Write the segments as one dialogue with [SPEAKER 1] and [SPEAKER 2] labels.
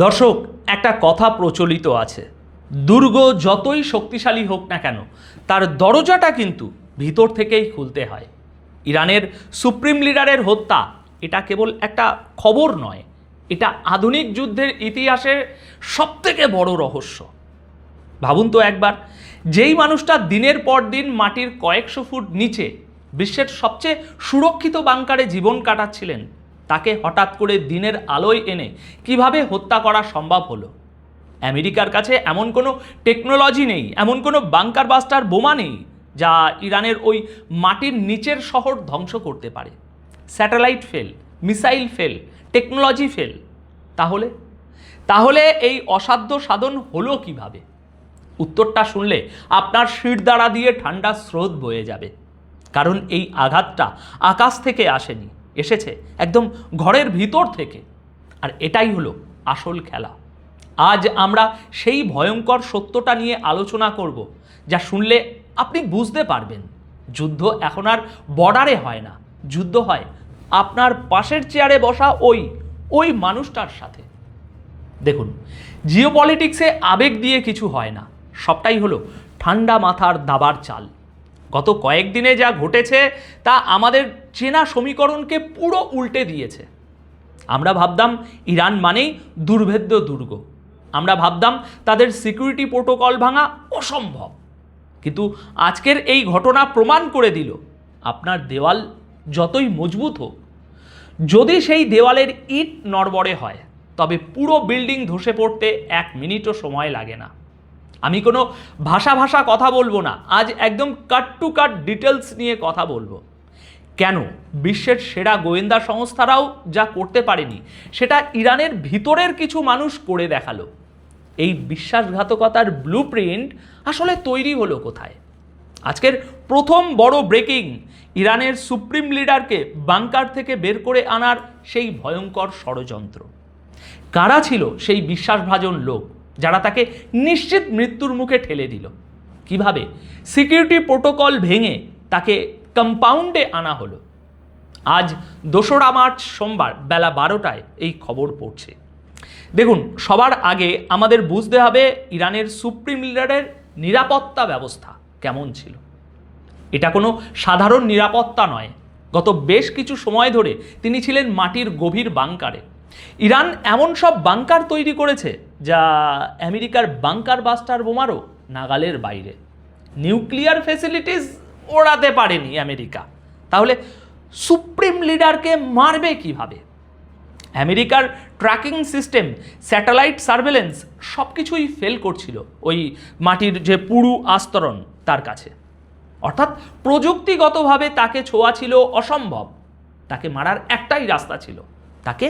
[SPEAKER 1] দর্শক, একটা কথা প্রচলিত আছে, দুর্গ যতই শক্তিশালী হোক না কেন তার দরজাটা কিন্তু ভিতর থেকেই খুলতে হয়। ইরানের সুপ্রিম লিডারের হত্যা এটা কেবল একটা খবর নয়, এটা আধুনিক যুদ্ধের ইতিহাসের সবথেকে বড় রহস্য। ভাবুন তো একবার, যেই মানুষটা দিনের পর দিন মাটির কয়েকশো ফুট নিচে বিশ্বের সবচেয়ে সুরক্ষিত বাংকারে জীবন কাটাচ্ছিলেন, তাকে হঠাৎ করে দিনের আলোয় এনে কিভাবে হত্যা করা সম্ভব হলো? আমেরিকার কাছে এমন কোনো টেকনোলজি নেই, এমন কোনো বাংকার বাস্টার বোমা নেই যা ইরানের ওই মাটির নিচের শহর ধ্বংস করতে পারে। Satellite fail, missile fail, technology fail. তাহলে এই অসাধ্য সাধন হলো কিভাবে? উত্তরটা শুনলে আপনার শিরদাঁড়া দিয়ে ঠান্ডা স্রোত বয়ে যাবে। কারণ এই আঘাতটা আকাশ থেকে আসেনি, এসেছে একদম ঘরের ভিতর থেকে। আর এটাই হলো আসল খেলা। আজ আমরা সেই ভয়ঙ্কর সত্যটা নিয়ে আলোচনা করব, যা শুনলে আপনি বুঝতে পারবেন যুদ্ধ এখন আর বর্ডারে হয় না, যুদ্ধ হয় আপনার পাশের চেয়ারে বসা ওই মানুষটার সাথে। দেখুন, জিওপলিটিক্সে আবেগ দিয়ে কিছু হয় না, সবটাই হলো ঠান্ডা মাথার দাবার চাল। গত কয়েকদিনে যা ঘটেছে তা আমাদের চেনা সমীকরণকে পুরো উল্টে দিয়েছে। আমরা ভাবতাম ইরান মানেই দুর্ভেদ্য দুর্গ, আমরা ভাবতাম তাদের সিকিউরিটি প্রোটোকল ভাঙা অসম্ভব। কিন্তু আজকের এই ঘটনা প্রমাণ করে দিল, আপনার দেওয়াল যতই মজবুত হোক, যদি সেই দেওয়ালের ইট নড়বড়ে হয় তবে পুরো বিল্ডিং ধসে পড়তে 1 মিনিটও সময় লাগে না। আমি কোনো ভাষা কথা বলবো না, আজ একদম কাট টু কাট ডিটেলস নিয়ে কথা বলবো। কেন বিশ্বের সেরা গোয়েন্দা সংস্থারাও যা করতে পারেনি, সেটা ইরানের ভিতরের কিছু মানুষ করে দেখালো। এই বিশ্বাসঘাতকতার ব্লুপ্রিন্ট আসলে তৈরি হলো কোথায়? আজকের প্রথম বড় ব্রেকিং, ইরানের সুপ্রিম লিডারকে বাংকার থেকে বের করে আনার সেই ভয়ঙ্কর ষড়যন্ত্র। কারা ছিল সেই বিশ্বাসভাজন লোক যারা তাকে নিশ্চিত মৃত্যুর মুখে ঠেলে দিল? কিভাবে সিকিউরিটি প্রোটোকল ভেঙে তাকে কম্পাউন্ডে আনা হলো? আজ 2রা মার্চ সোমবার বেলা 12টায় এই খবর পড়ছে। দেখুন, সবার আগে আমাদের বুঝতে হবে ইরানের সুপ্রিম লিডারের নিরাপত্তা ব্যবস্থা কেমন ছিল। এটা কোনো সাধারণ নিরাপত্তা নয়। গত বেশ কিছু সময় ধরে তিনি ছিলেন মাটির গভীর বাংকারে। ইরান এমন সব বাংকার তৈরি করেছে যা আমেরিকার বাংকার বাস্টার বোমারও নাগালের বাইরে। নিউক্লিয়ার ফ্যাসিলিটিস ওড়াতে পারেনি আমেরিকা, তাহলে সুপ্রিম লিডারকে মারবে কিভাবে? আমেরিকার ট্র্যাকিং সিস্টেম, স্যাটেলাইট সার্ভেলেন্স সব কিছুই ফেল করছিল ওই মাটির যে পুরু আস্তরণ তার কাছে। অর্থাৎ প্রযুক্তিগতভাবে তাকে ছোঁয়া ছিল অসম্ভব। তাকে মারার একটাই রাস্তা ছিল, তাকে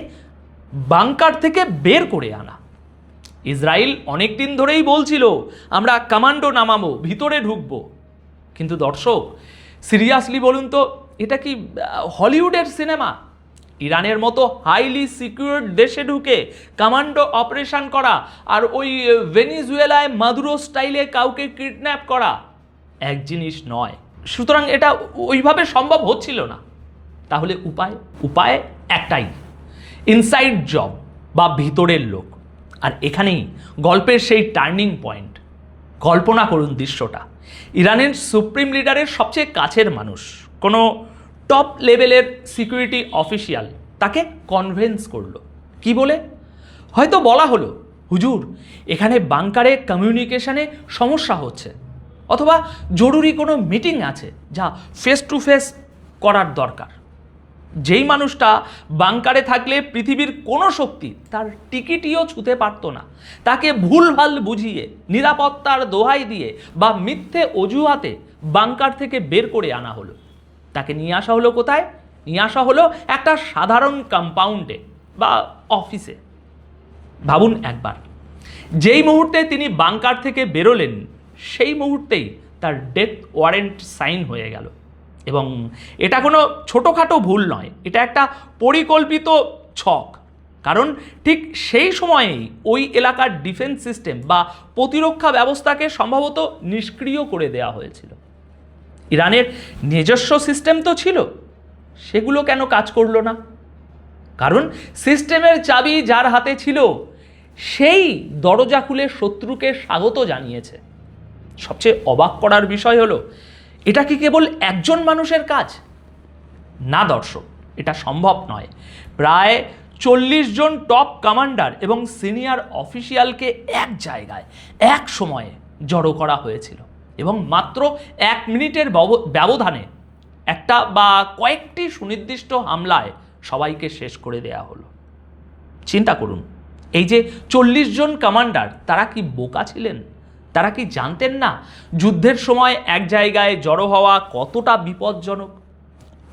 [SPEAKER 1] বাংকার থেকে বের করে আনা। ইসরায়েল অনেক দিন ধরেই বলছিল আমরা কমান্ডো নামাবো, ভিতরে ঢুকবো। কিন্তু দর্শক, সিরিয়াসলি বলুন তো, এটা কি হলিউডের সিনেমা? ইরানের মতো হাইলি সিকিউরড দেশে ঢুকে কমান্ডো অপারেশন করা আর ওই ভেনিজুয়েলায় মাদুরো স্টাইলে কাউকে কিডন্যাপ করা এক জিনিস নয়। সুতরাং এটা ওইভাবে সম্ভব হচ্ছিল না। তাহলে উপায় একটাই, ইনসাইড জব বা ভিতরের লোক। আর এখানেই গল্পের সেই টার্নিং পয়েন্ট। কল্পনা করুন দৃশ্যটা, ইরানের সুপ্রিম লিডারের সবচেয়ে কাছের মানুষ, কোনো টপ লেভেলের সিকিউরিটি অফিসিয়াল তাকে কনভিন্স করলো। কি বলে? হয়তো বলা হলো, হুজুর এখানে বাংকারে কমিউনিকেশনে সমস্যা হচ্ছে, অথবা জরুরি কোনো মিটিং আছে যা ফেস টু ফেস করার দরকার। যেই মানুষটা বাংকারে থাকলে পৃথিবীর কোনো শক্তি তার টিকিটিও ছুঁতে পারত না, তাকে ভুলভাল বুঝিয়ে, নিরাপত্তার দোহাই দিয়ে বা মিথ্যে অজুহাতে বাংকার থেকে বের করে আনা হলো। তাকে নিয়ে আসা হলো কোথায়? নিয়ে আসা হলো একটা সাধারণ কম্পাউন্ডে বা অফিসে। ভাবুন একবার, যেই মুহূর্তে তিনি বাংকার থেকে বেরোলেন সেই মুহূর্তেই তার ডেথ ওয়ারেন্ট সাইন হয়ে গেল। এবং এটা কোনো ছোটোখাটো ভুল নয়, এটা একটা পরিকল্পিত ছক। কারণ ঠিক সেই সময়েই ওই এলাকার ডিফেন্স সিস্টেম বা প্রতিরক্ষা ব্যবস্থাকে সম্ভবত নিষ্ক্রিয় করে দেওয়া হয়েছিল। ইরানের নিজস্ব সিস্টেম তো ছিল, সেগুলো কেন কাজ করলো না? কারণ সিস্টেমের চাবি যার হাতে ছিল সেই দরজা খুলে শত্রুকে স্বাগত জানিয়েছে। সবচেয়ে অবাক করার বিষয় হলো, এটা কি কেবল একজন মানুষের কাজ? না দর্শক, এটা সম্ভব নয়। প্রায় 40 জন টপ কমান্ডার এবং সিনিয়র অফিসিয়ালকে এক জায়গায় এক সময়ে জড়ো করা হয়েছিল এবং মাত্র 1 মিনিটের ব্যবধানে একটা বা কয়েকটি সুনির্দিষ্ট হামলায় সবাইকে শেষ করে দেয়া হলো। চিন্তা করুন, এই যে 40 জন কমান্ডার, তারা কি বোকা ছিলেন? তারা কি জানতেন না যুদ্ধের সময় এক জায়গায় জড়ো হওয়া কতটা বিপজ্জনক?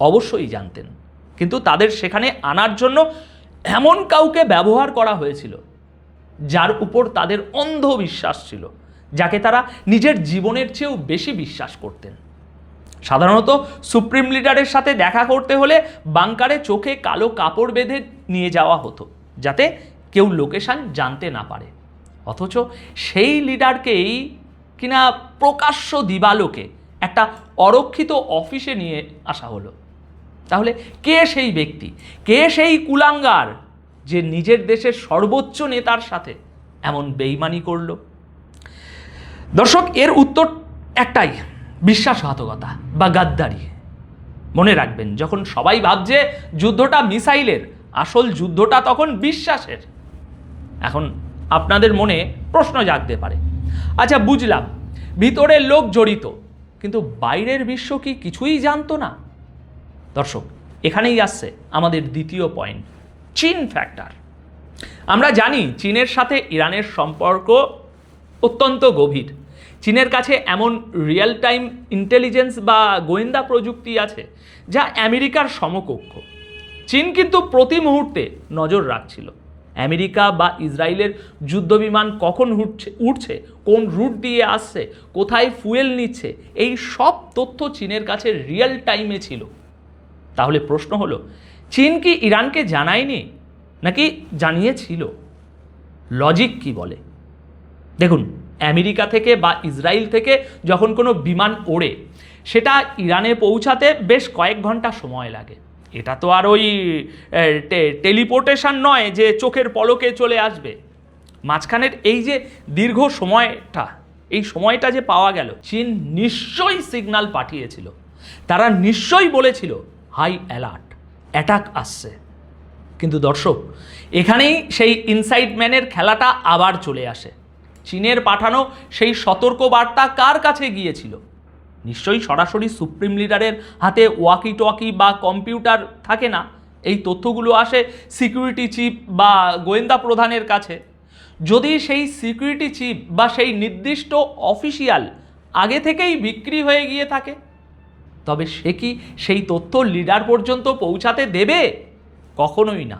[SPEAKER 1] অবশ্যই জানতেন, কিন্তু তাদের সেখানে আনার জন্য এমন কাউকে ব্যবহার করা হয়েছিল যার উপর তাদের অন্ধ বিশ্বাস ছিল, যাকে তারা নিজের জীবনের চেয়েও বেশি বিশ্বাস করতেন। সাধারণত সুপ্রিম লিডারের সাথে দেখা করতে হলে বাংকারে চোখে কালো কাপড় বেঁধে নিয়ে যাওয়া হতো, যাতে কেউ লোকেশন জানতে না পারে। অথচ সেই লিডারকেই কিনা প্রকাশ্য দিবালোকে একটা অরক্ষিত অফিসে নিয়ে আসা হলো। তাহলে কে সেই ব্যক্তি, কে সেই কুলাঙ্গার যে নিজের দেশের সর্বোচ্চ নেতার সাথে এমন বেইমানি করল? দর্শক, এর উত্তর একটাই, বিশ্বাসঘাতকতা বা গাদ্দারি। মনে রাখবেন, যখন সবাই ভাবছে যুদ্ধটা মিসাইলের, আসল যুদ্ধটা তখন বিশ্বাসের। এখন আপনাদের মনে প্রশ্ন জাগতে পারে, আচ্ছা বুঝলাম ভিতরের লোক জড়িত, কিন্তু বাইরের বিশ্ব কি কিছুই জানতো না? দর্শক, এখানেই আসছে আমাদের দ্বিতীয় পয়েন্ট, চীন ফ্যাক্টর। আমরা জানি চীনের সাথে ইরানের সম্পর্ক অত্যন্ত গভীর। চীনের কাছে এমন রিয়েল টাইম ইন্টেলিজেন্স বা গোয়েন্দা প্রযুক্তি আছে যা আমেরিকার সমকক্ষ। চীন কিন্তু প্রতি মুহূর্তে নজর রাখছিল আমেরিকা বা ইসরায়েলের যুদ্ধবিমান কখন উঠছে, কোন রুট দিয়ে আসছে, কোথায় ফুয়েল নিচ্ছে, এই সব তথ্য চীনের কাছে রিয়েল টাইমে ছিল। তাহলে প্রশ্ন হলো, চীন কি ইরানকে জানায়নি নাকি জানিয়েছিল? লজিক কি বলে? দেখুন, আমেরিকা থেকে বা ইসরায়েল থেকে যখন কোনো বিমান ওড়ে, সেটা ইরানে পৌঁছাতে বেশ কয়েক ঘন্টা সময় লাগে। এটা তো আর ওই টেলিপোর্টেশন নয় যে চোখের পলকে চলে আসবে। মাঝখানের এই যে দীর্ঘ সময়টা, এই সময়টা যে পাওয়া গেল, চীন নিশ্চয়ই সিগন্যাল পাঠিয়েছিল। তারা নিশ্চয়ই বলেছিল হাই অ্যালার্ট, অ্যাটাক আসছে। কিন্তু দর্শক, এখানেই সেই ইনসাইড ম্যানের খেলাটা আবার চলে আসে। চীনের পাঠানো সেই সতর্ক বার্তা কার কাছে গিয়েছিল? নিশ্চয়ই সরাসরি সুপ্রিম লিডারের হাতে ওয়াকি টোয়াকি বা কম্পিউটার থাকে না। এই তথ্যগুলো আসে সিকিউরিটি চিফ বা গোয়েন্দা প্রধানের কাছে। যদি সেই সিকিউরিটি চিফ বা সেই নির্দিষ্ট অফিসিয়াল আগে থেকেই বিক্রি হয়ে গিয়ে থাকে, তবে সে কি সেই তথ্য লিডার পর্যন্ত পৌঁছাতে দেবে? কখনোই না।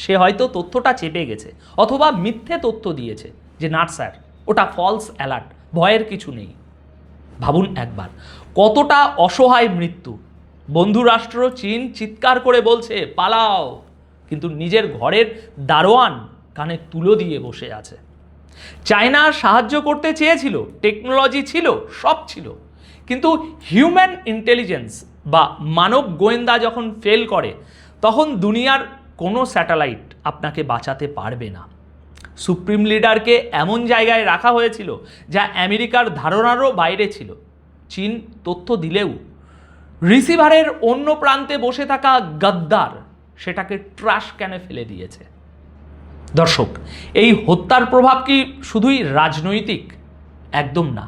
[SPEAKER 1] সে হয়তো তথ্যটা চেপে গেছে অথবা মিথ্যে তথ্য দিয়েছে যে না স্যার, ওটা ফলস অ্যালার্ট, ভয়ের কিছু নেই। ভাবুন একবার, কতটা অসহায় মৃত্যু। বন্ধু রাষ্ট্র চীন চিৎকার করে বলছে পালাও, কিন্তু নিজের ঘরের দারোয়ান কানে তুলো দিয়ে বসে আছে। চায়না সাহায্য করতে চেয়েছিল, টেকনোলজি ছিল, সব ছিল, কিন্তু হিউম্যান ইন্টেলিজেন্স বা মানব গোয়েন্দা যখন ফেল করে, তখন দুনিয়ার কোনো স্যাটেলাইট আপনাকে বাঁচাতে পারবে না। সুপ্রিম লিডারকে এমন জায়গায় রাখা হয়েছিল যা আমেরিকার ধারণারও বাইরে ছিল। চীন তথ্য দিলেও রিসিভারের অন্য প্রান্তে বসে থাকা গাদ্দার সেটাকে ট্রাশ ক্যানে ফেলে দিয়েছে। দর্শক, এই হত্যার প্রভাব কি শুধুই রাজনৈতিক? একদম না।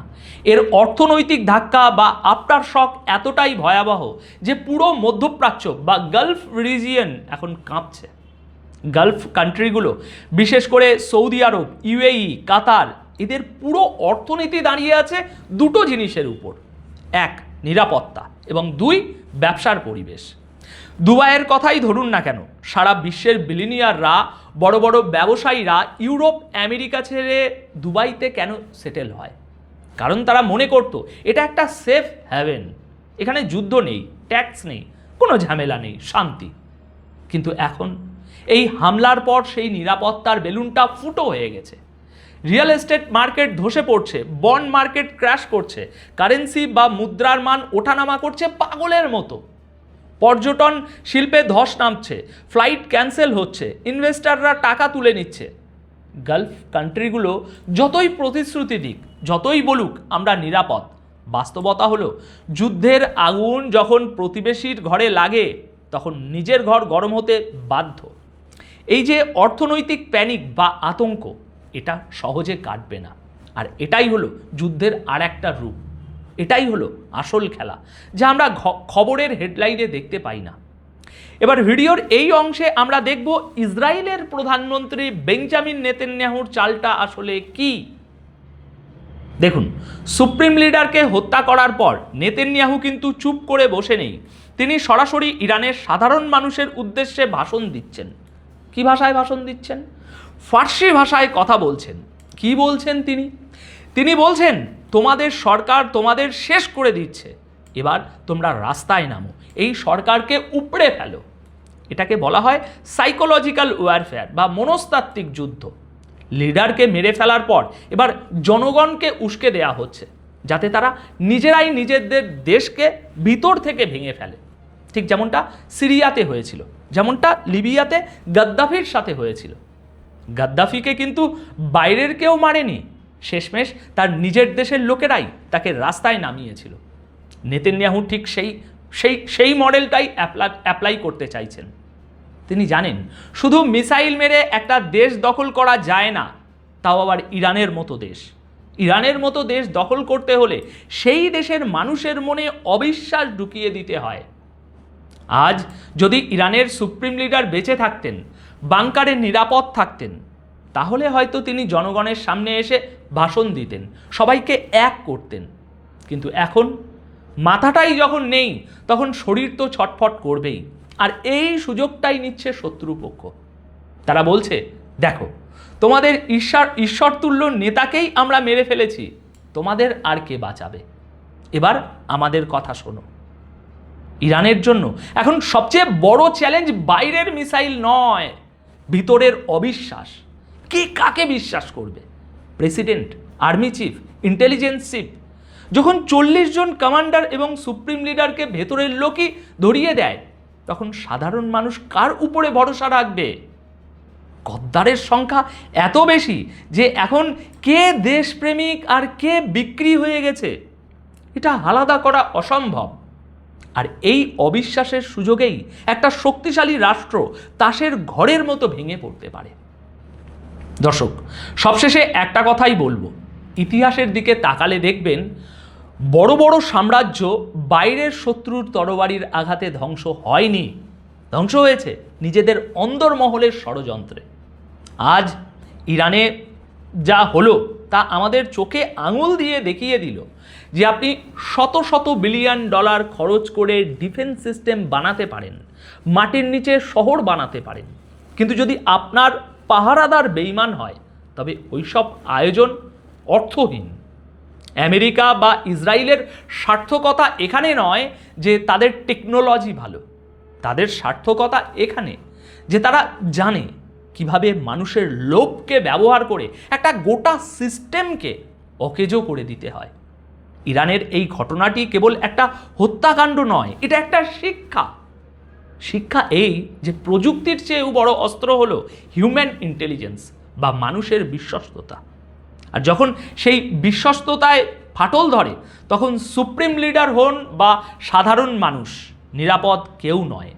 [SPEAKER 1] এর অর্থনৈতিক ধাক্কা বা আফটার শক এতটাই ভয়াবহ যে পুরো মধ্যপ্রাচ্য বা গালফ রিজিয়ন এখন কাঁপছে। গালফ কান্ট্রিগুলো, বিশেষ করে সৌদি আরব, ইউএই, কাতার, এদের পুরো অর্থনীতি দাঁড়িয়ে আছে দুটো জিনিসের উপর, এক নিরাপত্তা এবং দুই ব্যবসার পরিবেশ। দুবাইয়ের কথাই ধরুন না কেন, সারা বিশ্বের বিলিনিয়াররা, বড় বড় ব্যবসায়ীরা ইউরোপ আমেরিকা ছেড়ে দুবাইতে কেন সেটেল হয়? কারণ তারা মনে করত এটা একটা সেফ হ্যাভেন, এখানে যুদ্ধ নেই, ট্যাক্স নেই, কোনো ঝামেলা নেই, শান্তি। কিন্তু এখন এই হামলার পর সেই নিরাপত্তার বেলুনটা ফুটো হয়ে গেছে। রিয়েল এস্টেট মার্কেট ধসে পড়ছে, বন্ড মার্কেট ক্র্যাশ করছে, কারেন্সি বা মুদ্রার মান ওঠানামা করছে পাগলের মতো, পর্যটন শিল্পে ধস নামছে, ফ্লাইট ক্যান্সেল হচ্ছে, ইনভেস্টাররা টাকা তুলে নিচ্ছে। গালফ কান্ট্রিগুলো যতই প্রতিশ্রুতি দিক, যতই বলুক আমরা নিরাপদ, বাস্তবতা হলো যুদ্ধের আগুন যখন প্রতিবেশীর ঘরে লাগে তখন নিজের ঘর গরম হতে বাধ্য। এই যে অর্থনৈতিক প্যানিক বা আতঙ্ক, এটা সহজে কাটবে না। আর এটাই হলো যুদ্ধের আর একটা রূপ, এটাই হলো আসল খেলা, যা আমরা খবরের হেডলাইনে দেখতে পাই না। এবার ভিডিওর এই অংশে আমরা দেখব ইসরায়েলের প্রধানমন্ত্রী বেঞ্জামিন নেতানিয়াহুর চালটা আসলে কি। দেখুন, সুপ্রিম লিডারকে হত্যা করার পর নেতানিয়াহু কিন্তু চুপ করে বসে নেই। তিনি সরাসরি ইরানের সাধারণ মানুষের উদ্দেশ্যে ভাষণ দিচ্ছেন। কি ভাষায় ভাষণ দিচ্ছেন? ফার্সি ভাষায় কথা বলছেন। কি বলছেন তিনি? তিনি বলছেন, তোমাদের সরকার তোমাদের শেষ করে দিচ্ছে, এবার তোমরা রাস্তায় নামো, এই সরকারকে উপড়ে ফেলো। এটাকে বলা হয় সাইকোলজিক্যাল ওয়ারফেয়ার বা মনস্তাত্ত্বিক যুদ্ধ। লিডারকে মেরে ফেলার পর এবার জনগণকে উস্কে দেয়া হচ্ছে, যাতে তারা নিজেরাই নিজেদের দেশকে ভিতর থেকে ভেঙে ফেলে। ঠিক যেমনটা সিরিয়াতে হয়েছিল, যেমনটা লিবিয়াতে গাদ্দাফির সাথে হয়েছিল। গাদ্দাফিকে কিন্তু বাইরের কেউ মারেনি, শেষমেশ তার নিজের দেশের লোকেরাই তাকে রাস্তায় নামিয়েছিল। নেতানিয়াহু ঠিক সেই মডেলটাই অ্যাপ্লাই করতে চাইছেন। তিনি জানেন শুধু মিসাইল মেরে একটা দেশ দখল করা যায় না, তাও আবার ইরানের মতো দেশ। ইরানের মতো দেশ দখল করতে হলে সেই দেশের মানুষের মনে অবিশ্বাস ঢুকিয়ে দিতে হয়। আজ যদি ইরানের সুপ্রিম লিডার বেঁচে থাকতেন, বাংকারে নিরাপদ থাকতেন, তাহলে হয়তো তিনি জনগণের সামনে এসে ভাষণ দিতেন, সবাইকে এক করতেন। কিন্তু এখন মাথাটাই যখন নেই, তখন শরীর তো ছটফট করবেই। আর এই সুযোগটাই নিচ্ছে শত্রুপক্ষ। তারা বলছে, দেখো, তোমাদের ঈশ্বরতুল্য নেতাকেই আমরা মেরে ফেলেছি, তোমাদের আর কে বাঁচাবে? এবার আমাদের কথা শোনো। ইরানের জন্য এখন সবচেয়ে বড় চ্যালেঞ্জ বাইরের মিসাইল নয়, ভিতরের অবিশ্বাস। কে কাকে বিশ্বাস করবে? President, army chief, intelligence chief যখন 40 জন কমান্ডার এবং সুপ্রিম লিডারকে ভেতরের লোকই ধরিয়ে দেয়, তখন সাধারণ মানুষ কার উপরে ভরসা রাখবে? গদ্দারের সংখ্যা এত বেশি যে এখন কে দেশপ্রেমিক আর কে বিক্রি হয়ে গেছে এটা আলাদা করা অসম্ভব। আর এই অবিশ্বাসের সুযোগেই একটা শক্তিশালী রাষ্ট্র তাসের ঘরের মতো ভেঙে পড়তে পারে। দর্শক, সবশেষে একটা কথাই বলবো, ইতিহাসের দিকে তাকালে দেখবেন বড় বড় সাম্রাজ্য বাইরের শত্রুর তরবারির আঘাতে ধ্বংস হয়নি, ধ্বংস হয়েছে নিজেদের অন্দরমহলের ষড়যন্ত্রে। আজ ইরানে যা হলো তা আমাদের চোখে আঙুল দিয়ে দেখিয়ে দিল যে আপনি শত শত বিলিয়ন ডলার খরচ করে ডিফেন্স সিস্টেম বানাতে পারেন, মাটির নিচে শহর বানাতে পারেন, কিন্তু যদি আপনার পাহারাদার বেঈমান হয় তবে ওইসব আয়োজন অর্থহীন। আমেরিকা বা ইসরায়েলের সার্থকতা এখানে নয় যে তাদের টেকনোলজি ভালো, তাদের সার্থকতা এখানে যে তারা জানে কিভাবে মানুষের লোভকে ব্যবহার করে একটা গোটা সিস্টেমকে অকেজো করে দিতে হয়। ইরানের এই ঘটনাটি কেবল একটা হত্যাকাণ্ড নয়, এটা একটা শিক্ষা। শিক্ষা এই যে প্রযুক্তির চেয়েও বড় অস্ত্র হলো হিউম্যান ইন্টেলিজেন্স বা মানুষের বিশ্বস্ততা। আর যখন সেই বিশ্বস্ততায় ফাটল ধরে, তখন সুপ্রিম লিডার হন বা সাধারণ মানুষ, নিরাপদ কেউ নয়।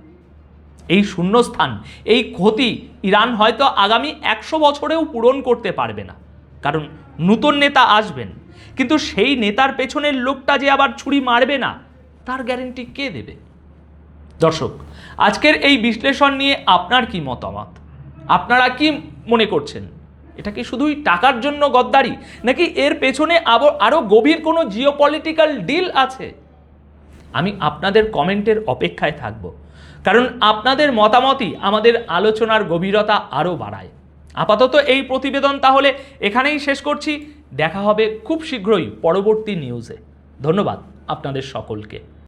[SPEAKER 1] এই শূন্যস্থান, এই ক্ষতি ইরান হয়তো আগামী 100 বছরেও পূরণ করতে পারবে না, কারণ নতুন নেতা আসবেন, কিন্তু সেই নেতার পেছনের লোকটা যে আবার ছুরি মারবে না, তার গ্যারেন্টি কে দেবে? দর্শক, আজকের এই বিশ্লেষণ নিয়ে আপনার কি মতামত? আপনারা কি মনে করছেন? এটা কি শুধুই টাকার জন্য গদ্দারি, নাকি এর পেছনে আরও গভীর কোনো জিওপলিটিক্যাল ডিল আছে? আমি আপনাদের কমেন্টের অপেক্ষায় থাকব, কারণ আপনাদের মতামতই আমাদের আলোচনার গভীরতা আরও বাড়ায়। আপাতত এই প্রতিবেদন তাহলে এখানেই শেষ করছি। দেখা হবে খুব শীঘ্রই পরবর্তী নিউজে। ধন্যবাদ আপনাদের সকলকে।